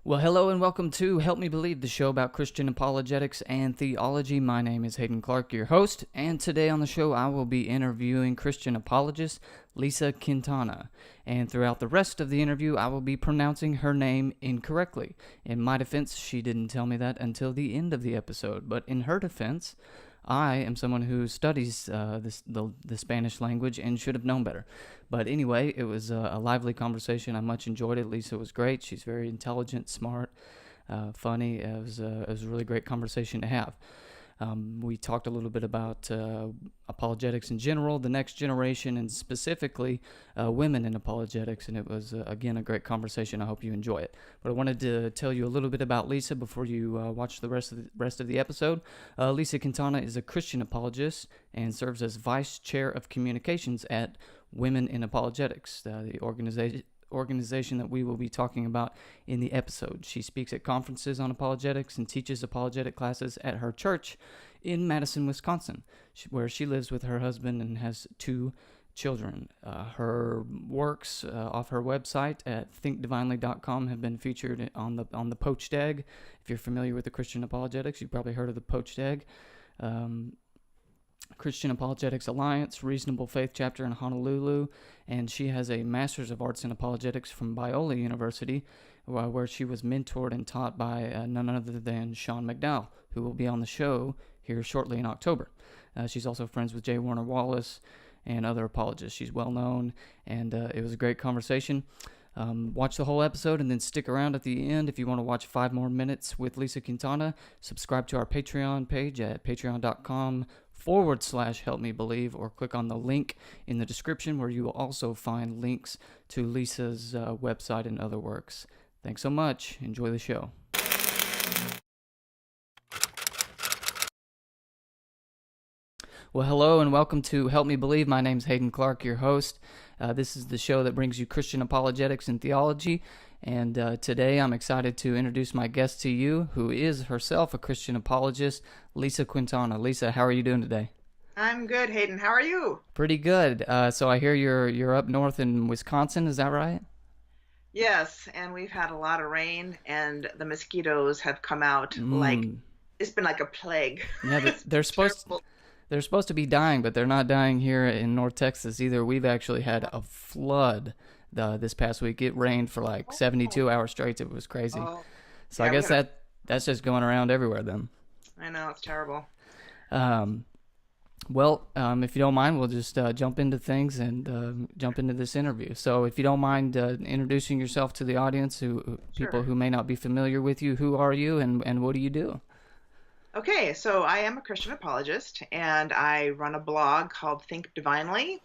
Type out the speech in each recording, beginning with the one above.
Well, hello and welcome to Help Me Believe, the show about Christian apologetics and theology. My name is Haden Clark, your host, and today on the show I will be interviewing Christian apologist Lisa Quintana. And throughout the rest of the interview, I will be pronouncing her name incorrectly. In my defense, she didn't tell me that until the end of the episode, but in her defense, I am someone who studies the Spanish language and should have known better. But anyway, it was a lively conversation. I much enjoyed it. Lisa was great. She's very intelligent, smart, funny. It was a really great conversation to have. We talked a little bit about apologetics in general, the next generation, and specifically women in apologetics, and it was, again, a great conversation. I hope you enjoy it. But I wanted to tell you a little bit about Lisa before you watch the rest of the episode. Lisa Quintana is a Christian apologist and serves as Vice Chair of Communications at Women in Apologetics, the organization that we will be talking about in the episode. She speaks at conferences on apologetics and teaches apologetic classes at her church in Madison, Wisconsin, where she lives with her husband and has 2 children. Her works off her website at thinkdivinely.com have been featured on the poached egg. If you're familiar with the Christian apologetics, you've probably heard of the poached egg. Christian Apologetics Alliance, Reasonable Faith Chapter in Honolulu, and she has a Master's of Arts in Apologetics from Biola University, where she was mentored and taught by none other than Sean McDowell, who will be on the show here shortly in October. She's also friends with J. Warner Wallace and other apologists. She's well known, and it was a great conversation. Watch the whole episode and then stick around at the end if you want to watch 5 more minutes with Lisa Quintana. Subscribe to our Patreon page at patreon.com/Help Me Believe, or click on the link in the description where you will also find links to Lisa's website and other works. Thanks so much. Enjoy the show. Well, hello and welcome to Help Me Believe. My name's Haden Clark, your host. This is the show that brings you Christian apologetics and theology. And today I'm excited to introduce my guest to you, who is herself a Christian apologist, Lisa Quintana. Lisa, how are you doing today? I'm good, Hayden. How are you? Pretty good. So I hear you're up north in Wisconsin. Is that right? Yes, and we've had a lot of rain, and the mosquitoes have come out like it's been like a plague. Yeah, they're supposed to be dying, but they're not dying here in North Texas either. We've actually had a flood this past week. It rained for like 72 hours straight. It was crazy. So yeah, I guess that's just going around everywhere then. I know, it's terrible. Well, if you don't mind, we'll just jump into things and jump into this interview. So if you don't mind introducing yourself to the audience, people who may not be familiar with you, who are you and what do you do? Okay, so I am a Christian apologist, and I run a blog called Think Divinely.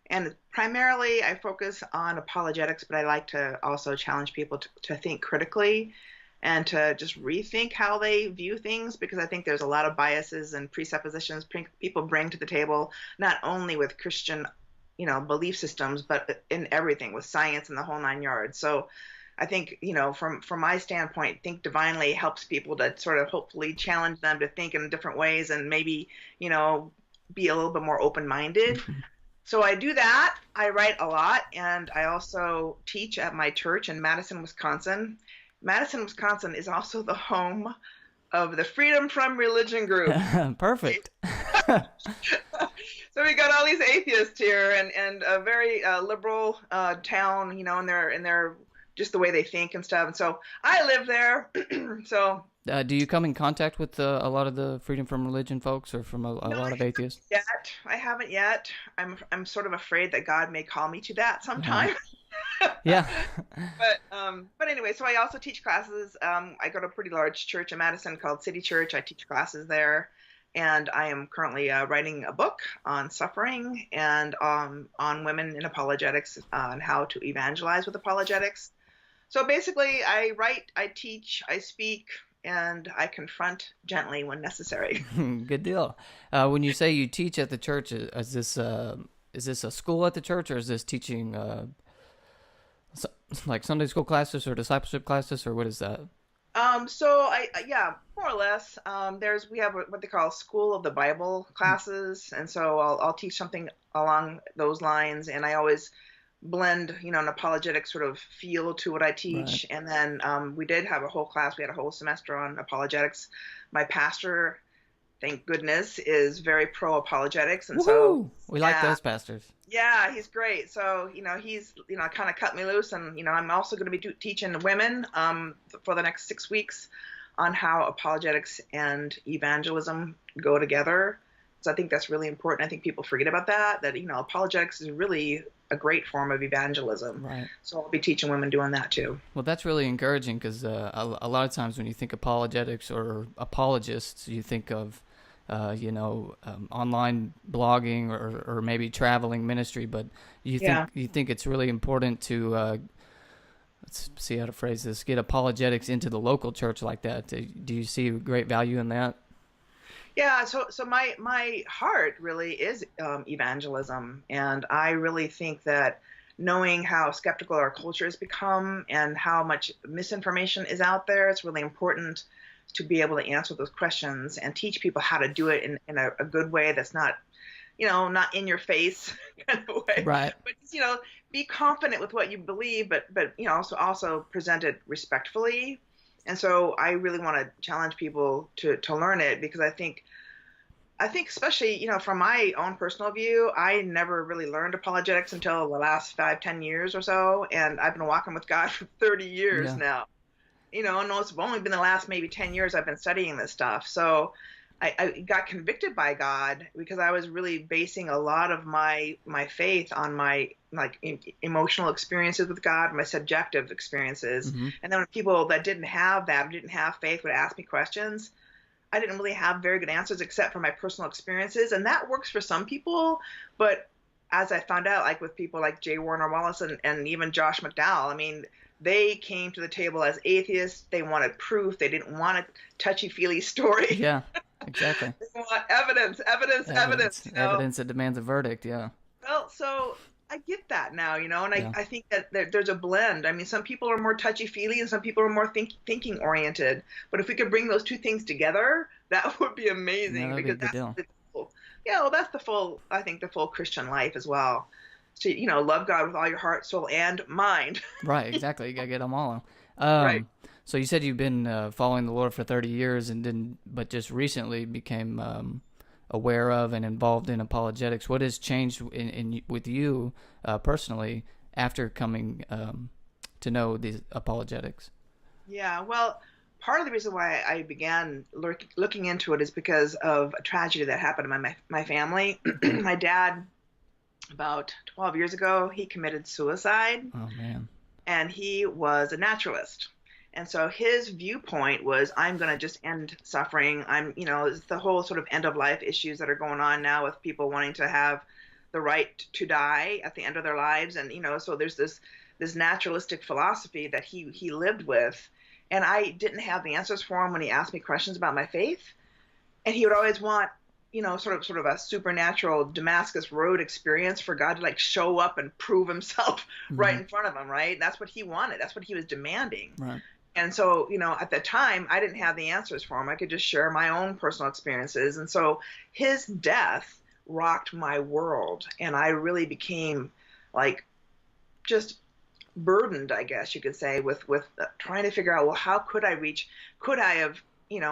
And primarily I focus on apologetics, but I like to also challenge people to think critically and to just rethink how they view things, because I think there's a lot of biases and presuppositions people bring to the table, not only with Christian, belief systems, but in everything, with science and the whole 9 yards. So I think, from my standpoint, Think Divinely helps people to sort of hopefully challenge them to think in different ways and maybe, be a little bit more open-minded. So I do that. I write a lot, and I also teach at my church in Madison, Wisconsin. Madison, Wisconsin is also the home of the Freedom from Religion group. Perfect. So we got all these atheists here, and a very liberal town, and they're just the way they think and stuff. And so I live there. So. Do you come in contact with a lot of the Freedom from Religion folks, or from a lot of atheists? I haven't yet. I'm sort of afraid that God may call me to that sometime. Yeah. But anyway, so I also teach classes. I go to a pretty large church in Madison called City Church. I teach classes there, and I am currently writing a book on suffering and on women in apologetics, on how to evangelize with apologetics. So basically, I write, I teach, I speak, and I confront gently when necessary. Good deal. When you say you teach at the church, is this a school at the church, or is this teaching like Sunday school classes or discipleship classes, or what is that? So yeah, more or less. We have what they call School of the Bible classes, and so I'll teach something along those lines, and I always blend, an apologetic sort of feel to what I Right. teach. And then we did have a whole class. We had a whole semester on apologetics. My pastor, thank goodness, is very pro apologetics. And so, Woohoo! We like yeah, those pastors. yeah, he's great. So, he's, kind of cut me loose. And, I'm also going to be teaching women for the next 6 weeks on how apologetics and evangelism go together. So I think that's really important. I think people forget about that, apologetics is really a great form of evangelism. Right. So I'll be teaching women doing that too. Well, that's really encouraging because a lot of times when you think apologetics or apologists, you think of, online blogging or maybe traveling ministry. But Yeah. you think it's really important to let's see how to phrase this: get apologetics into the local church like that. Do you see great value in that? Yeah, so my heart really is evangelism, and I really think that knowing how skeptical our culture has become and how much misinformation is out there, it's really important to be able to answer those questions and teach people how to do it in a good way that's not, not in your face kind of way, Right. but just, be confident with what you believe, but also present it respectfully. And so I really want to challenge people to learn it because I think especially, from my own personal view, I never really learned apologetics until the last 5, 10 years or so. And I've been walking with God for 30 years Yeah. now, and it's only been the last maybe 10 years I've been studying this stuff. So I got convicted by God because I was really basing a lot of my faith on my emotional experiences with God, my subjective experiences. Mm-hmm. And then when people that didn't have that, or didn't have faith, would ask me questions, I didn't really have very good answers except for my personal experiences. And that works for some people. But as I found out, like with people like J. Warner Wallace and even Josh McDowell, I mean, they came to the table as atheists. They wanted proof. They didn't want a touchy-feely story. Yeah. Exactly. They want evidence, evidence, evidence, Evidence that demands a verdict. Yeah. Well, so I get that now, and Yeah. I think that there's a blend. I mean, some people are more touchy-feely and some people are more thinking oriented. But if we could bring those two things together, that would be Yeah, amazing that'd be a because good deal. that's the full, I think, the full Christian life as well. So, love God with all your heart, soul, and mind. Right, exactly. You gotta get them all. Right. So you said you've been following the Lord for 30 years and didn't, but just recently became aware of and involved in apologetics. What has changed with you personally after coming to know these apologetics? Yeah. Well, part of the reason why I began looking into it is because of a tragedy that happened in my family. My dad, about 12 years ago, he committed suicide, Oh man. and he was a naturalist. And so his viewpoint was, I'm going to just end suffering. It's the whole sort of end of life issues that are going on now with people wanting to have the right to die at the end of their lives. And, so there's this naturalistic philosophy that he lived with. And I didn't have the answers for him when he asked me questions about my faith. And he would always want, sort of a supernatural Damascus Road experience for God to show up and prove himself right Mm-hmm. in front of him, right? That's what he wanted. That's what he was demanding. Right. And so, at the time, I didn't have the answers for him. I could just share my own personal experiences. And so his death rocked my world. And I really became just burdened, I guess you could say, with trying to figure out, well, how could I have,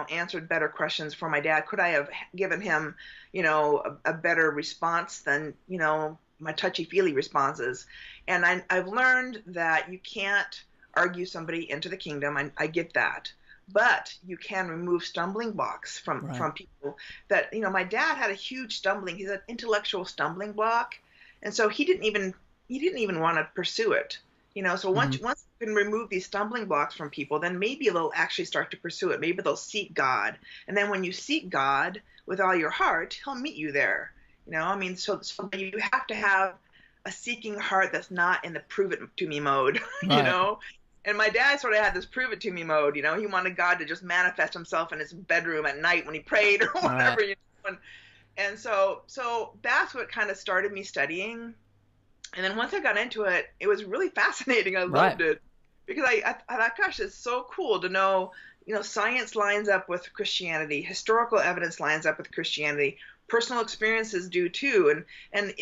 answered better questions for my dad? Could I have given him, a better response than, my touchy-feely responses? And I've learned that you can't argue somebody into the kingdom. I get that. But you can remove stumbling blocks from people that, my dad had a huge he's an intellectual stumbling block. And so he didn't even want to pursue it. So once you can remove these stumbling blocks from people, then maybe they'll actually start to pursue it. Maybe they'll seek God. And then when you seek God with all your heart, he'll meet you there. So you have to have a seeking heart that's not in the prove it to me mode, Right. And my dad sort of had this prove it to me mode, He wanted God to just manifest himself in his bedroom at night when he prayed or whatever, Right. And so that's what kind of started me studying. And then once I got into it, it was really fascinating. I loved it because I thought, gosh, it's so cool to know, science lines up with Christianity, historical evidence lines up with Christianity, personal experiences do too. And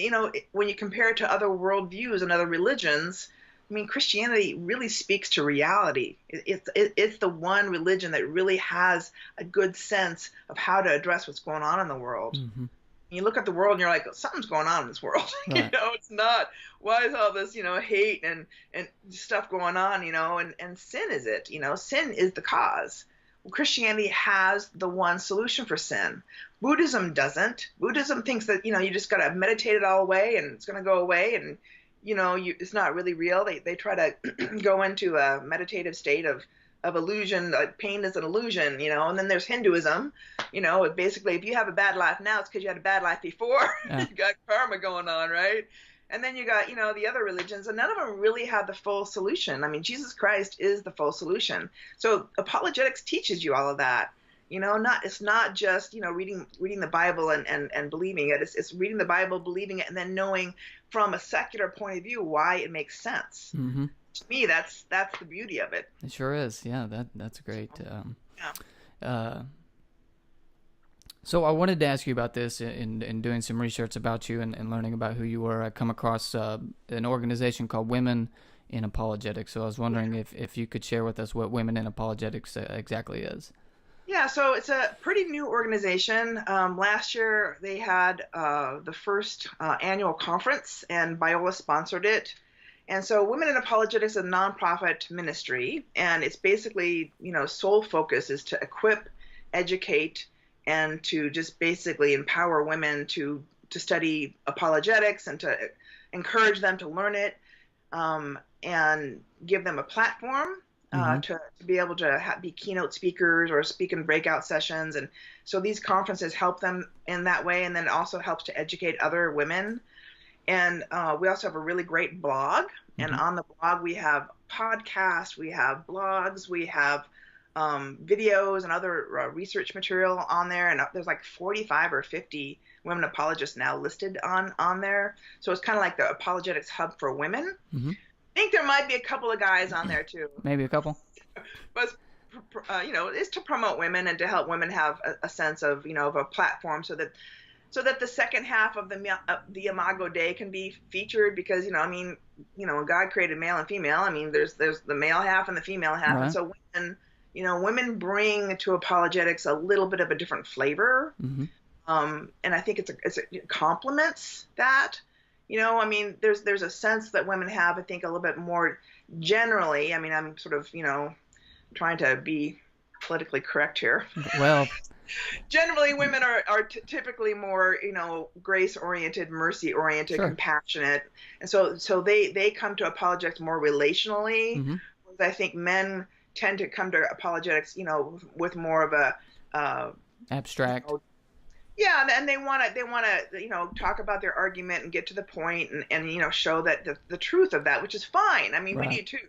when you compare it to other worldviews and other religions, I mean, Christianity really speaks to reality. It's the one religion that really has a good sense of how to address what's going on in the world. Mm-hmm. You look at the world and you're like, something's going on in this world. Right. It's not, why is all this, hate and stuff going on, and sin is it, sin is the cause. Well, Christianity has the one solution for sin. Buddhism doesn't. Buddhism thinks that, you just got to meditate it all away and it's going to go away, and it's not really real. They try to go into a meditative state of illusion. Pain is an illusion, and then there's Hinduism. Basically, if you have a bad life now, it's because you had a bad life before. Yeah. You got karma going on, right? And then you got, the other religions, and none of them really have the full solution. I mean, Jesus Christ is the full solution. So apologetics teaches you all of that. It's not just, reading the Bible and believing it. It's reading the Bible, believing it, and then knowing from a secular point of view why it makes sense. Mm-hmm. To me, that's the beauty of it. It sure is. Yeah, that's great. So I wanted to ask you about this in doing some research about you and learning about who you were. I come across an organization called Women in Apologetics. So I was wondering if you could share with us what Women in Apologetics exactly is. Yeah, so it's a pretty new organization. Last year they had the first annual conference, and Biola sponsored it. And so Women in Apologetics is a nonprofit ministry, and it's basically, sole focus is to equip, educate, and to just basically empower women to study apologetics and to encourage them to learn it, and give them a platform to be able to be keynote speakers or speak in breakout sessions. And so these conferences help them in that way, and then it also helps to educate other women. And we also have a really great blog, and on the blog we have podcasts, we have blogs, we have videos and other research material on there, and there's like 45 or 50 women apologists now listed on there. So it's kind of like the apologetics hub for women. Mm-hmm. I think there might be a couple of guys on there too. Maybe a couple. But it's to promote women and to help women have a sense of of a platform so that the second half of the Imago Dei can be featured, because God created male and female. I mean, there's the male half and the female half, right. And so women bring to apologetics a little bit of a different flavor, and I think it complements that. There's a sense that women have, I think, a little bit more generally. I mean, I'm sort of trying to be politically correct here. Well. Generally, women are typically more, grace-oriented, mercy-oriented, sure. Compassionate, and so they come to apologetics more relationally. Whereas I think men tend to come to apologetics, with more of a abstract. Yeah, and they want to talk about their argument and get to the point and show that the truth of that, which is fine. I mean, right. We do too,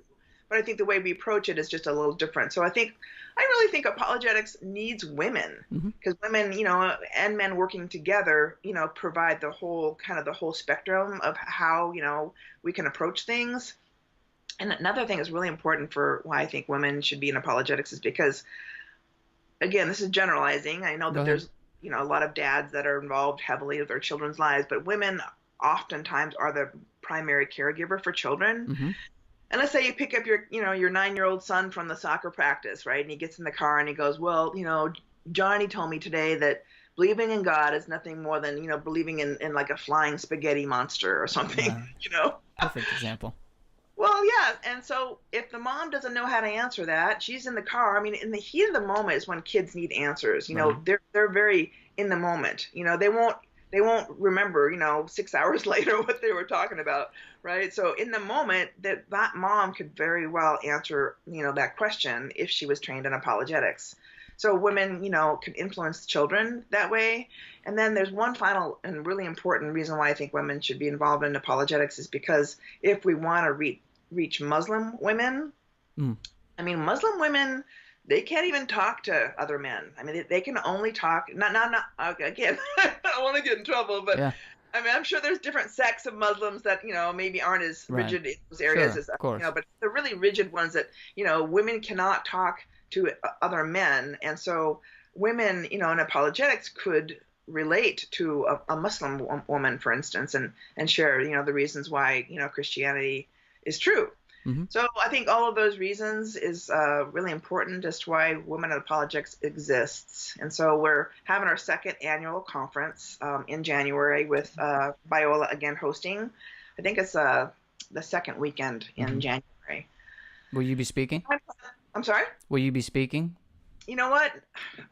but I think the way we approach it is just a little different. So I really think apologetics needs women, because women, and men working together, provide the whole spectrum of how, we can approach things. And another thing is really important for why I think women should be in apologetics is because, again, this is generalizing. I know that there's, a lot of dads that are involved heavily with their children's lives, but women oftentimes are the primary caregiver for children. And let's say you pick up your 9-year-old son from the soccer practice, right? And he gets in the car and he goes, well, Johnny told me today that believing in God is nothing more than, believing in like a flying spaghetti monster or something, Perfect example. Well, yeah. And so if the mom doesn't know how to answer that, she's in the car. I mean, in the heat of the moment is when kids need answers. Right. They're very in the moment. They won't remember, 6 hours later what they were talking about, right? So in the moment, that mom could very well answer, that question if she was trained in apologetics. So women, can influence children that way. And then there's one final and really important reason why I think women should be involved in apologetics is because if we want to reach Muslim women, I mean, Muslim women, they can't even talk to other men. I mean, they can only talk, not again, I don't want to get in trouble, but yeah. I mean, I'm sure there's different sects of Muslims that, maybe aren't as rigid in those areas as, but the really rigid ones that, women cannot talk to other men. And so women, in apologetics could relate to a Muslim woman, for instance, and share, the reasons why, Christianity is true. Mm-hmm. So I think all of those reasons is really important as to why Women in Apologetics exists. And so we're having our second annual conference in January with Biola again hosting. I think it's the second weekend in January. Will you be speaking? I'm sorry? Will you be speaking? You know what?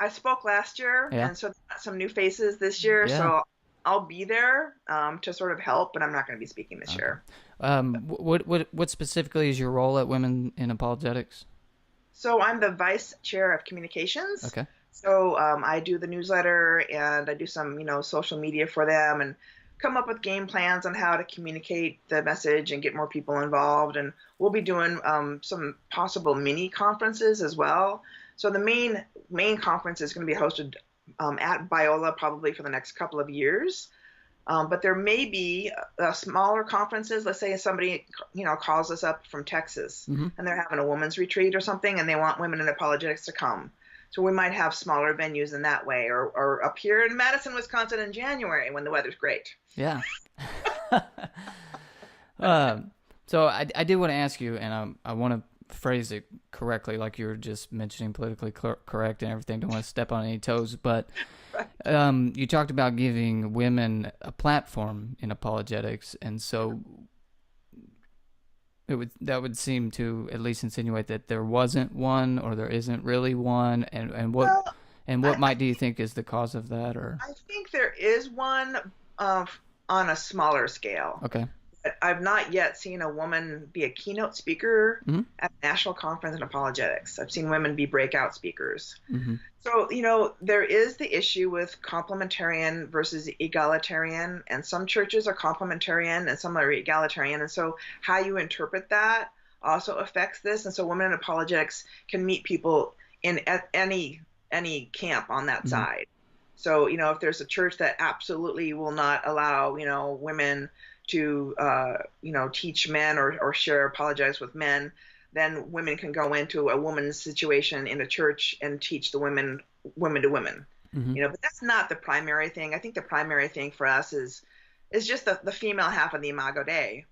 I spoke last year, Yeah. and so some new faces this year. Yeah. So I'll be there to sort of help, but I'm not going to be speaking this year. What specifically is your role at Women in Apologetics? So I'm the vice chair of communications. Okay. So I do the newsletter, and I do some, social media for them, and come up with game plans on how to communicate the message and get more people involved. And we'll be doing some possible mini conferences as well. So the main conference is going to be hosted at Biola probably for the next couple of years. But there may be smaller conferences. Let's say somebody, calls us up from Texas and they're having a women's retreat or something, and they want Women in Apologetics to come. So we might have smaller venues in that way, or up here in Madison, Wisconsin in January when the weather's great. Yeah. So I did want to ask you, and I want to phrase it correctly, like you were just mentioning politically correct and everything. Don't want to step on any toes, but you talked about giving women a platform in apologetics, and so that would seem to at least insinuate that there wasn't one, or there isn't really one, and what do you think is the cause of that? Or I think there is one on a smaller scale. Okay. I've not yet seen a woman be a keynote speaker at a national conference in apologetics. I've seen women be breakout speakers. So, there is the issue with complementarian versus egalitarian, and some churches are complementarian and some are egalitarian. And so how you interpret that also affects this. And so Women in Apologetics can meet people at any camp on that side. So, if there's a church that absolutely will not allow, women to, teach men or share apologetics with men, then women can go into a woman's situation in a church and teach the women to women. But that's not the primary thing. I think the primary thing for us is just the female half of the Imago Dei.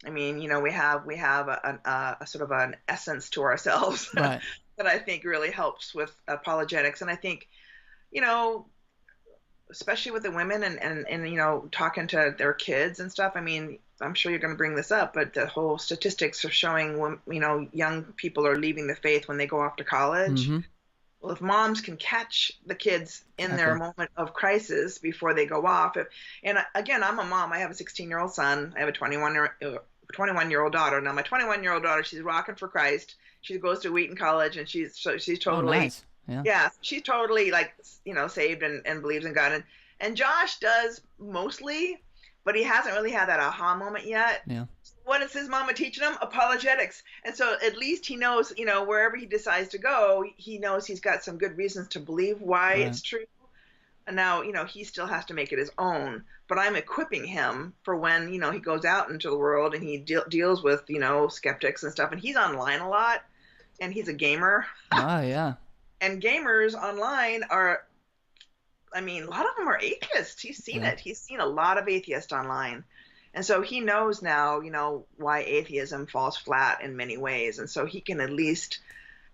I mean, we have a sort of an essence to ourselves right. that I think really helps with apologetics. And I think, especially with the women and talking to their kids and stuff. I mean, I'm sure you're going to bring this up, but the whole statistics are showing, young people are leaving the faith when they go off to college. Well, if moms can catch the kids in their moment of crisis before they go off, and again, I'm a mom. I have a 16-year-old son. I have a 21-year-old daughter. Now, my 21-year-old daughter, she's rocking for Christ. She goes to Wheaton College, and she's totally. Oh, nice. Yeah, she's totally saved and believes in God. And Josh does mostly, but he hasn't really had that aha moment yet. Yeah. What is his mama teaching him? Apologetics. And so at least he knows, wherever he decides to go, he knows he's got some good reasons to believe why it's true. And now, he still has to make it his own. But I'm equipping him for when, he goes out into the world and he deals with, skeptics and stuff. And he's online a lot, and he's a gamer. Oh, yeah. And gamers online are, a lot of them are atheists. He's seen it. He's seen a lot of atheists online. And so he knows now, why atheism falls flat in many ways. And so he can at least,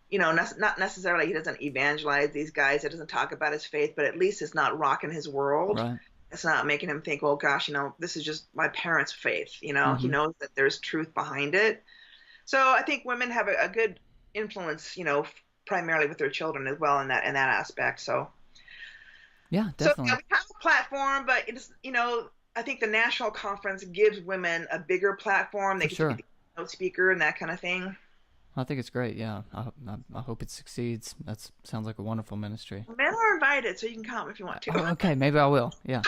not necessarily, he doesn't evangelize these guys. He doesn't talk about his faith, but at least it's not rocking his world. Right. It's not making him think, well, gosh, this is just my parents' faith. He knows that there's truth behind it. So I think women have a good influence, primarily with their children as well in that aspect. So yeah, definitely. So we have a platform, but it's I think the national conference gives women a bigger platform. They can be the keynote speaker and that kind of thing. I think it's great. Yeah, I hope it succeeds. That sounds like a wonderful ministry. Men are invited, so you can come if you want to. Oh, okay, maybe I will. Yeah.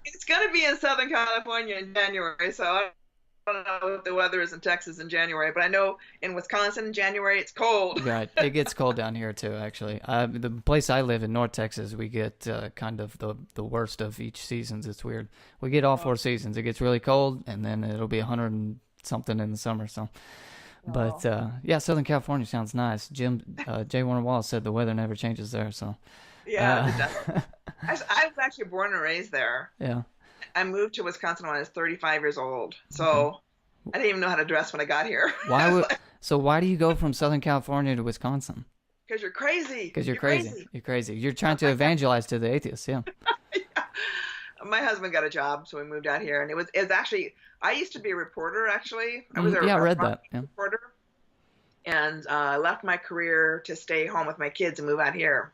It's going to be in Southern California in January, so I don't know what the weather is in Texas in January, but I know in Wisconsin in January it's cold. Right, it gets cold down here too, actually. The place I live in, North Texas, we get kind of the worst of each seasons. It's weird. We get all 4 seasons. It gets really cold, and then it'll be 100 and something in the summer. So, but yeah, Southern California sounds nice. Jay Warner Wallace said the weather never changes there. So yeah, it does. I was actually born and raised there. Yeah. I moved to Wisconsin when I was 35 years old. Okay. So I didn't even know how to dress when I got here. Why do you go from Southern California to Wisconsin? Because you're crazy. Because you're You're crazy. crazy. You're crazy. You're trying to evangelize to the atheists, yeah. Yeah. My husband got a job, so we moved out here, and it was actually, I used to be a reporter. Actually, I was I read that. Yeah. reporter, and I left my career to stay home with my kids and move out here.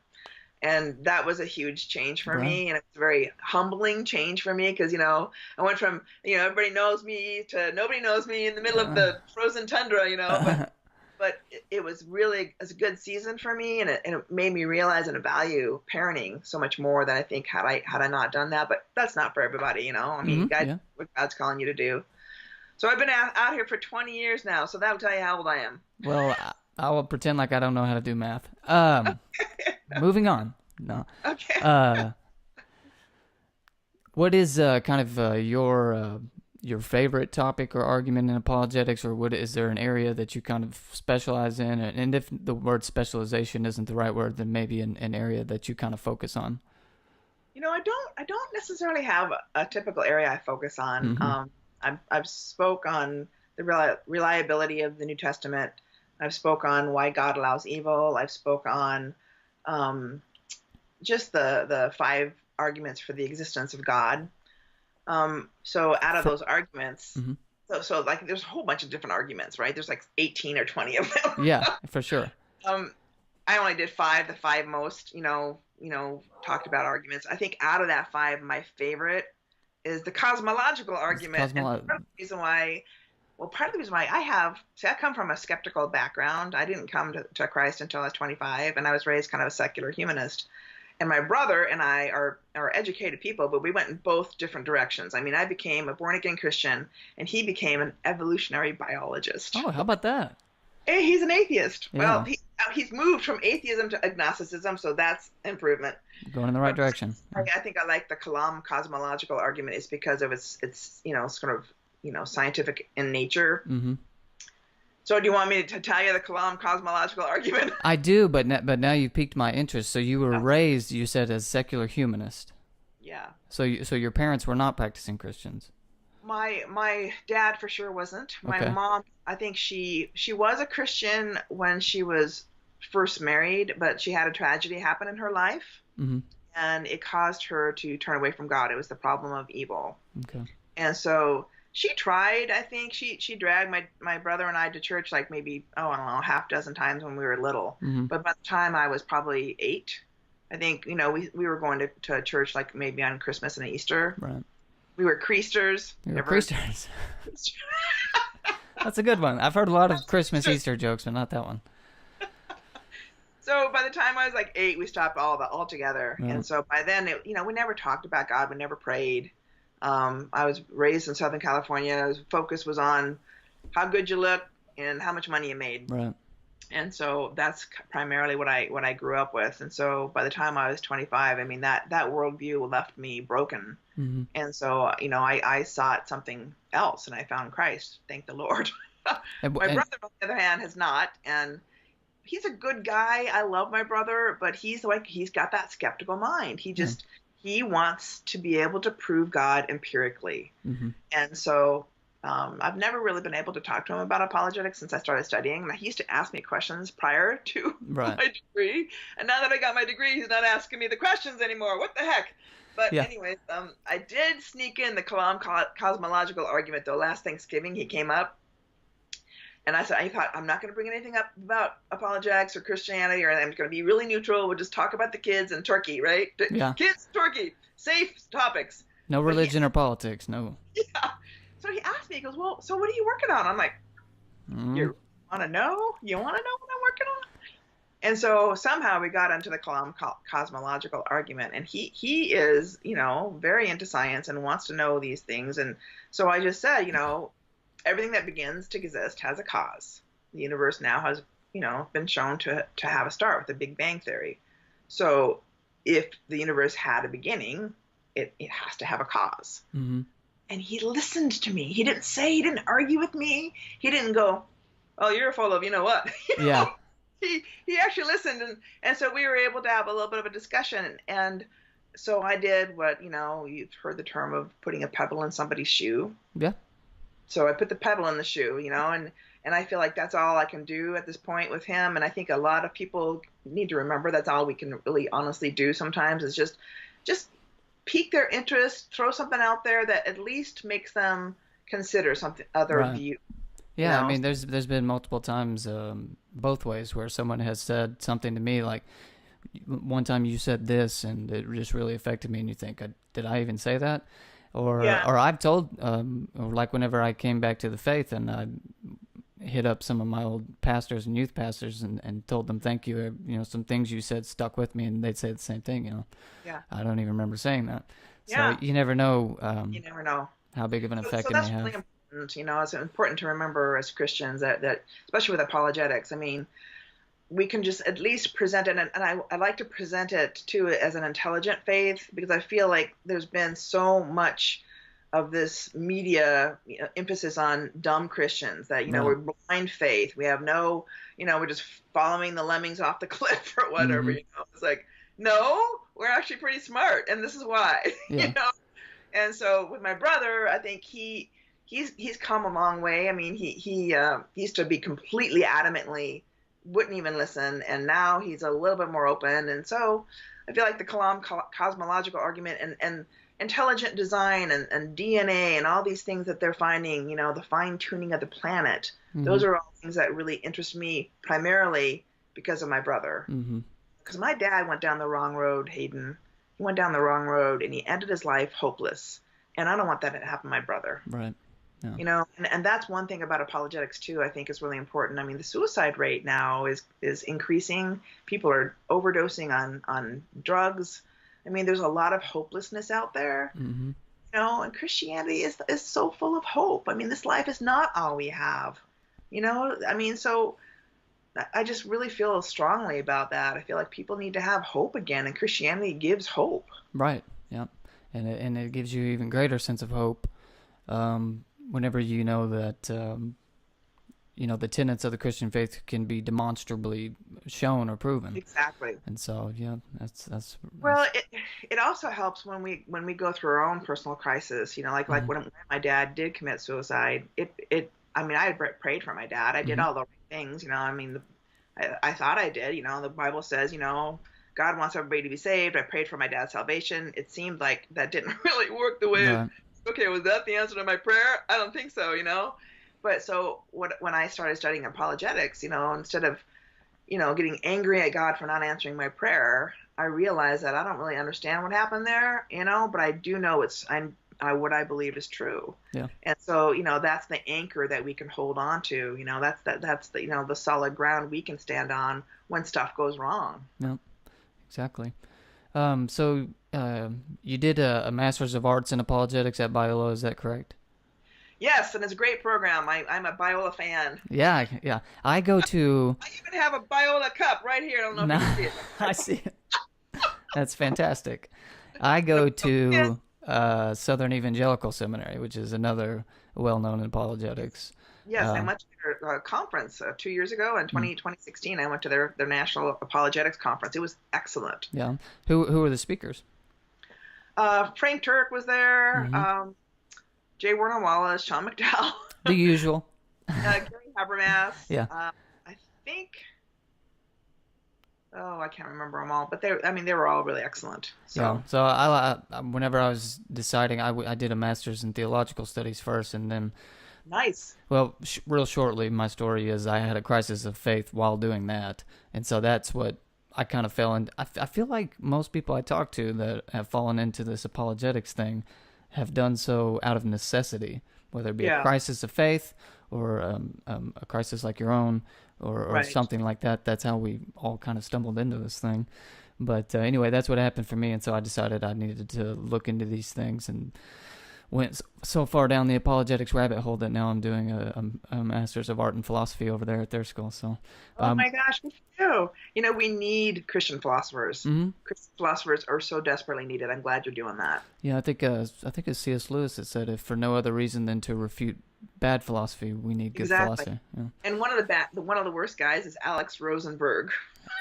And that was a huge change for me, and it's a very humbling change for me because, I went from, everybody knows me to nobody knows me in the middle of the frozen tundra, but it was a good season for me, and it made me realize and value parenting so much more than I think had I not done that. But that's not for everybody, I mean, what God's calling you to do. So I've been out here for 20 years now, so that'll tell you how old I am. Well, I will pretend like I don't know how to do math. Moving on. No. Okay. What is kind of your favorite topic or argument in apologetics, or is there an area that you kind of specialize in? And if the word specialization isn't the right word, then maybe an area that you kind of focus on. I don't necessarily have a typical area I focus on. Mm-hmm. I've spoke on the reliability of the New Testament. I've spoke on why God allows evil. I've spoke on just the 5 arguments for the existence of God. So out of those arguments, mm-hmm. so like there's a whole bunch of different arguments, right? There's like 18 or 20 of them. Yeah, for sure. I only did 5, the 5 most, talked about arguments. I think out of that 5, my favorite is the cosmological argument. And part of the reason why I come from a skeptical background. I didn't come to Christ until I was 25, and I was raised kind of a secular humanist. And my brother and I are educated people, but we went in both different directions. I mean, I became a born-again Christian, and he became an evolutionary biologist. Oh, how about that? Hey, he's an atheist. Yeah. Well, he's moved from atheism to agnosticism, so that's improvement. Going in the right direction. I think I like the Kalam Cosmological Argument is because of its sort of scientific in nature. Mm-hmm. So do you want me to tell you the Kalam Cosmological Argument? I do, but now you piqued my interest. So you were raised, you said, as secular humanist. Yeah. So your parents were not practicing Christians. My dad for sure wasn't. My Okay. mom, I think she was a Christian when she was first married, but she had a tragedy happen in her life, Mm-hmm. and it caused her to turn away from God. It was the problem of evil. Okay. And so she tried. I think she dragged my brother and I to church like maybe, I don't know, half dozen times when we were little. Mm-hmm. But by the time I was probably 8, I think, we were going to church like maybe on Christmas and Easter. Right. We were Creasters. You were Creasters. That's a good one. I've heard a lot of Christmas Easter jokes, but not that one. So by the time I was like 8, we stopped all together. Yeah. And so by then, we never talked about God. We never prayed. I was raised in Southern California. His focus was on how good you look and how much money you made. Right. And so that's primarily what I grew up with. And so by the time I was 25, I mean, that worldview left me broken. Mm-hmm. And so, I sought something else, and I found Christ. Thank the Lord. My brother, on the other hand, has not. And he's a good guy. I love my brother, but he's got that skeptical mind. He wants to be able to prove God empirically. Mm-hmm. And so I've never really been able to talk to him about apologetics since I started studying. He used to ask me questions prior to my degree. And now that I got my degree, he's not asking me the questions anymore. What the heck? But anyways, I did sneak in the Kalam Cosmological Argument, though. Last Thanksgiving, he came up. And I thought, I'm not going to bring anything up about apologetics or Christianity, or I'm going to be really neutral. We'll just talk about the kids and Turkey, right? Yeah. Kids, Turkey, safe topics. No religion or politics, no. Yeah. So he asked me, he goes, well, so what are you working on? I'm like, you want to know? You want to know what I'm working on? And so somehow we got into the Kalam Cosmological Argument, and he is, very into science and wants to know these things. And so I just said, everything that begins to exist has a cause. The universe now has, been shown to have a start with the Big Bang Theory. So if the universe had a beginning, it has to have a cause. Mm-hmm. And he listened to me. He didn't argue with me. He didn't go, oh, you're full of, what? Yeah. He actually listened. And so we were able to have a little bit of a discussion. And so I did what, you've heard the term of putting a pebble in somebody's shoe. Yeah. So I put the pebble in the shoe, and I feel like that's all I can do at this point with him. And I think a lot of people need to remember that's all we can really honestly do sometimes is just pique their interest, throw something out there that at least makes them consider something other Right. view. Yeah, I mean, there's been multiple times both ways where someone has said something to me like, one time you said this and it just really affected me, and you think, did I even say that? Yeah. Or I've told, or like whenever I came back to the faith and I hit up some of my old pastors and youth pastors and told them thank you, some things you said stuck with me, and they'd say the same thing, Yeah. I don't even remember saying that. Yeah. So you never know You never know. how big of an effect So it may that's really have. important. It's important to remember as Christians that especially with apologetics, I mean, we can just at least present it, and I like to present it too as an intelligent faith, because I feel like there's been so much of this media emphasis on dumb Christians that Yeah. we're blind faith. We have no, we're just following the lemmings off the cliff or whatever. Mm-hmm. It's like, no, we're actually pretty smart, and this is why. Yeah. And so with my brother, I think he's come a long way. I mean, he used to be completely adamantly wouldn't even listen, and now he's a little bit more open. And so I feel like the Kalam Cosmological Argument and intelligent design and DNA and all these things that they're finding, the fine tuning of the planet, Mm-hmm. those are all things that really interest me primarily because of my brother. Mm-hmm. Because my dad went down the wrong road, Hayden. He went down the wrong road and he ended his life hopeless. And I don't want that to happen to my brother. Right. Yeah. And that's one thing about apologetics too, I think is really important. I mean, the suicide rate now is increasing. People are overdosing on drugs. I mean, there's a lot of hopelessness out there, Mm-hmm. and Christianity is so full of hope. I mean, this life is not all we have, I mean, so I just really feel strongly about that. I feel like people need to have hope again, and Christianity gives hope. Right. Yeah. And it gives you even greater sense of hope whenever you know that the tenets of the Christian faith can be demonstrably shown or proven. Exactly. And so that's Well, it also helps when we go through our own personal crisis. Like Mm-hmm. when my dad did commit suicide. I mean, I had prayed for my dad. I did Mm-hmm. all the right things. I mean, I thought I did. The Bible says, God wants everybody to be saved. I prayed for my dad's salvation. It seemed like that didn't really work the way. Right. Okay, was that the answer to my prayer? I don't think so. But so when I started studying apologetics, instead of getting angry at God for not answering my prayer, I realized that I don't really understand what happened there, but I do know what I believe is true. Yeah. And so, that's the anchor that we can hold on to. That's the, the solid ground we can stand on when stuff goes wrong. Yeah. Exactly. So you did a Master's of Arts in Apologetics at Biola, is that correct? Yes, and it's a great program. I'm a Biola fan. Yeah, yeah. I go to. I even have a Biola cup right here. I don't know if you can see it. I see it. That's fantastic. I go to Southern Evangelical Seminary, which is another well-known in apologetics. Yes, I went to their conference 2 years ago in 2016. I went to their National Apologetics Conference. It was excellent. Yeah. Who were the speakers? Frank Turk was there. Mm-hmm. J. Warner Wallace, Sean McDowell. The usual. Gary Habermas. Yeah. I think. Oh, I can't remember them all, but they were all really excellent. So. Yeah. So I whenever I was deciding, I did a master's in theological studies first, and then. Nice. Well, real shortly, my story is I had a crisis of faith while doing that, and so that's what I kind of fell into. I feel like most people I talk to that have fallen into this apologetics thing have done so out of necessity, whether it be a crisis of faith or a crisis like your own or Right. something like that. That's how we all kind of stumbled into this thing. But anyway, that's what happened for me, and so I decided I needed to look into these things and went so far down the apologetics rabbit hole that now I'm doing a master's of art and philosophy over there at their school. So, Oh my gosh, me too. We need Christian philosophers. mhm. Christian philosophers are so desperately needed. I'm glad you're doing that. Yeah, I think it's C.S. Lewis that said, if for no other reason than to refute bad philosophy, we need good Exactly. philosophy. Yeah. And one of the worst guys is Alex Rosenberg.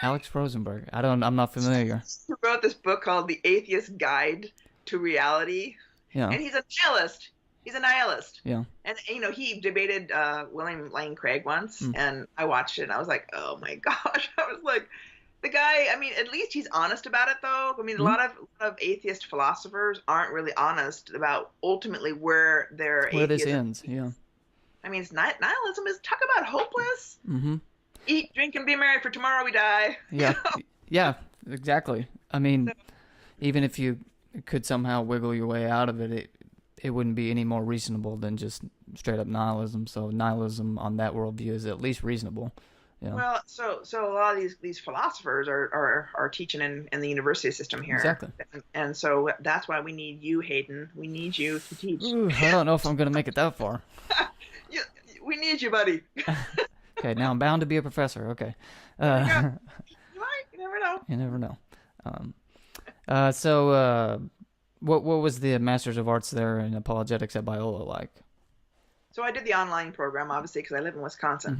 Alex Rosenberg. I'm not familiar. He wrote this book called The Atheist Guide to Reality, Yeah. and he's a nihilist. He's a nihilist. Yeah. And he debated William Lane Craig once, Mm. and I watched it, and I was like, oh my gosh. I was like, the guy. I mean, at least he's honest about it, though. I mean, Mhm. a lot of atheist philosophers aren't really honest about ultimately where their Where this atheism ends. Yeah. I mean, nihilism is talk about hopeless. Mm-hmm. Eat, drink, and be merry, for tomorrow we die. Yeah. Yeah, exactly. I mean, even if you could somehow wiggle your way out of it, it wouldn't be any more reasonable than just straight up nihilism. So nihilism on that worldview is at least reasonable. Yeah. Well, so a lot of these philosophers are teaching in the university system here. Exactly. And so that's why we need you, Hayden. We need you to teach. Ooh, I don't know if I'm going to make it that far. We need you, buddy. Okay, now I'm bound to be a professor. Okay. You might. You never know. You never know. What was the Masters of Arts there in apologetics at Biola like? So I did the online program, obviously, because I live in Wisconsin.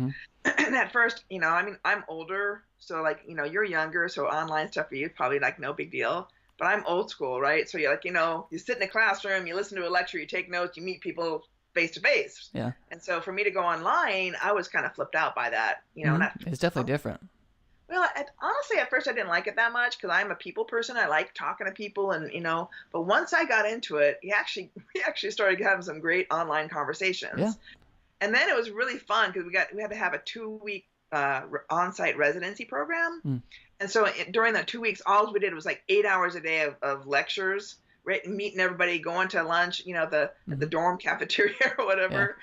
Mm-hmm. And at first, I mean, I'm older, so like, you're younger, so online stuff for you is probably like no big deal. But I'm old school, right? So you're like, you sit in a classroom, you listen to a lecture, you take notes, you meet people face to face. Yeah. And so for me to go online, I was kind of flipped out by that, Mm-hmm. It's definitely different. Well, honestly, at first I didn't like it that much because I'm a people person. I like talking to people, and But once I got into it, we actually started having some great online conversations. Yeah. And then it was really fun because we had to have a 2-week on-site residency program. Mm. And so during that 2 weeks, all we did was like 8 hours a day of lectures, right? Meeting everybody, going to lunch, the dorm cafeteria or whatever,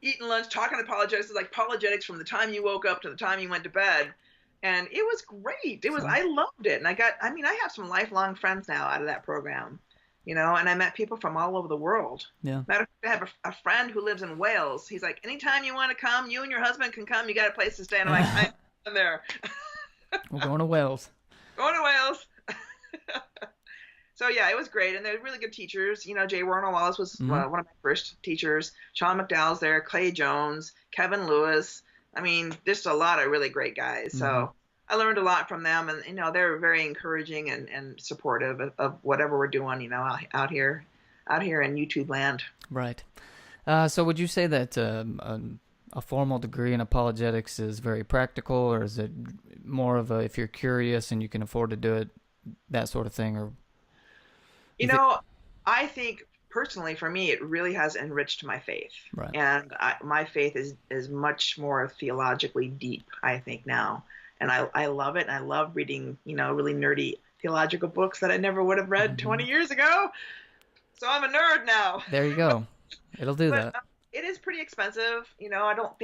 eating lunch, talking to apologetics. It's like apologetics from the time you woke up to the time you went to bed. And it was great. I loved it. And I have some lifelong friends now out of that program, and I met people from all over the world. Yeah. Matter of fact, I have a friend who lives in Wales. He's like, anytime you want to come, you and your husband can come. You got a place to stay. And I'm like, I'm there. We're going to Wales. Going to Wales. So yeah, it was great. And they're really good teachers. Jay Warner Wallace was one of my first teachers. Sean McDowell's there, Clay Jones, Kevin Lewis. I mean, just a lot of really great guys. So I learned a lot from them, and they're very encouraging and supportive of whatever we're doing, out here in YouTube land. Right. So would you say that a formal degree in apologetics is very practical, or is it more of a, if you're curious and you can afford to do it, that sort of thing? Or I think personally, for me, it really has enriched my faith. Right. And my faith is much more theologically deep, I think, now. And I love it. And I love reading, really nerdy theological books that I never would have read 20 years ago. So I'm a nerd now. There you go. It'll do that. It is pretty expensive. I don't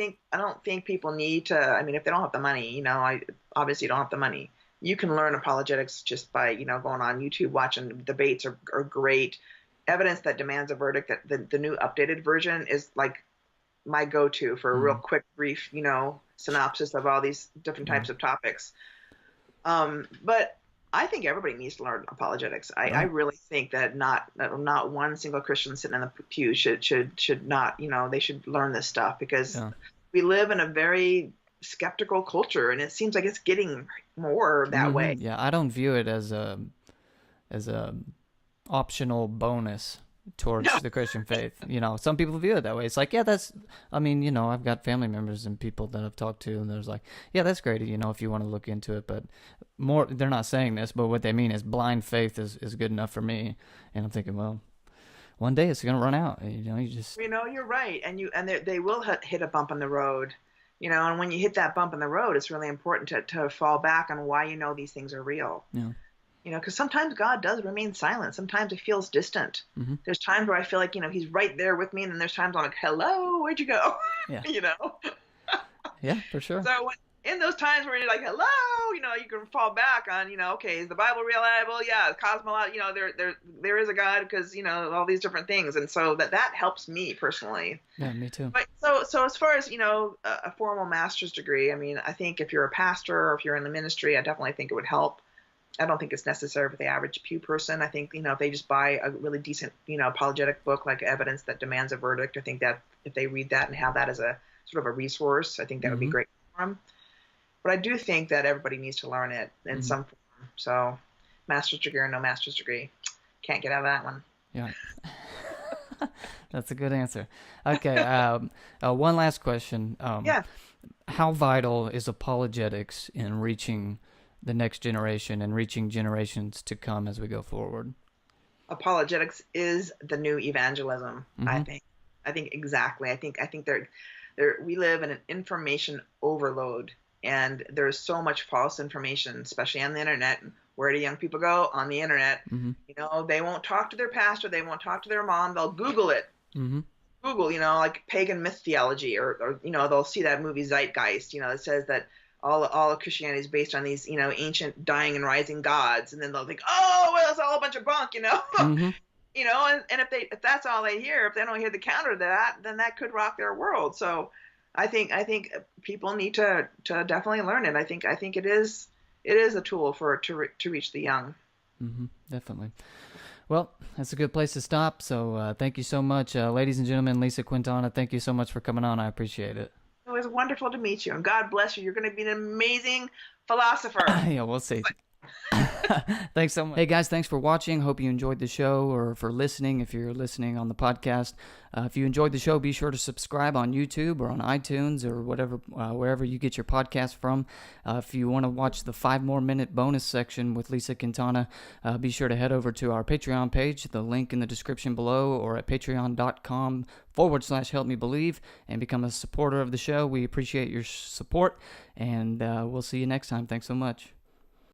think people need to. I mean, if they don't have the money, I obviously don't have the money. You can learn apologetics just by, going on YouTube, watching debates are great. Evidence That Demands a Verdict, that the new updated version is like my go-to for a real quick, brief, synopsis of all these different types of topics. But I think everybody needs to learn apologetics. I really think that not one single Christian sitting in the pew should not, they should learn this stuff, because we live in a very skeptical culture, and it seems like it's getting more that way. Yeah, I don't view it as a optional bonus towards the Christian faith. Some people view it that way. It's like, I've got family members and people that I've talked to, and there's like, yeah, that's great, if you want to look into it, but they're not saying this, but what they mean is blind faith is good enough for me. And I'm thinking, well, one day it's going to run out. You just... you're right. And they will hit a bump in the road, and when you hit that bump in the road, it's really important to fall back on why these things are real. Yeah. Because sometimes God does remain silent. Sometimes it feels distant. Mm-hmm. There's times where I feel like, he's right there with me. And then there's times I'm like, hello, where'd you go? Yeah. Yeah, for sure. So in those times where you're like, hello, you can fall back on, okay, is the Bible reliable? Yeah, cosmological, there is a God because, all these different things. And so that helps me personally. Yeah, me too. But so as far as, a formal master's degree, I mean, I think if you're a pastor or if you're in the ministry, I definitely think it would help. I don't think it's necessary for the average pew person. I think, if they just buy a really decent, apologetic book like Evidence That Demands a Verdict, I think that if they read that and have that as a sort of a resource, I think that would be great for them. But I do think that everybody needs to learn it in some form. So master's degree or no master's degree, can't get out of that one. Yeah. That's a good answer. Okay. One last question. Yeah. How vital is apologetics in reaching the next generation and reaching generations to come as we go forward? Apologetics is the new evangelism, I think. I think exactly. I think we live in an information overload, and there's so much false information, especially on the internet. Where do young people go? On the internet. They won't talk to their pastor, they won't talk to their mom, they'll Google it. Google, like pagan myth theology, or they'll see that movie Zeitgeist, that says that all of Christianity is based on these, ancient dying and rising gods, and then they'll think, oh, well, it's all a bunch of bunk, and if that's all they hear, if they don't hear the counter to that, then that could rock their world. So I think people need to definitely learn it. I think it is a tool to reach the young. Definitely. Well, that's a good place to stop. So thank you so much, ladies and gentlemen. Lisa Quintana, thank you so much for coming on. I appreciate it. It was wonderful to meet you, and God bless you. You're going to be an amazing philosopher. Yeah, we'll see. Thanks so much. Hey guys, thanks for watching. Hope you enjoyed the show, or for listening if you're listening on the podcast. If you enjoyed the show, be sure to subscribe on YouTube or on iTunes or whatever, wherever you get your podcast from. If you want to watch the 5 more minute bonus section with Lisa Quintana, be sure to head over to our Patreon page, the link in the description below, or at patreon.com/helpmebelieve, and become a supporter of the show. We appreciate your support, and we'll see you next time. Thanks so much.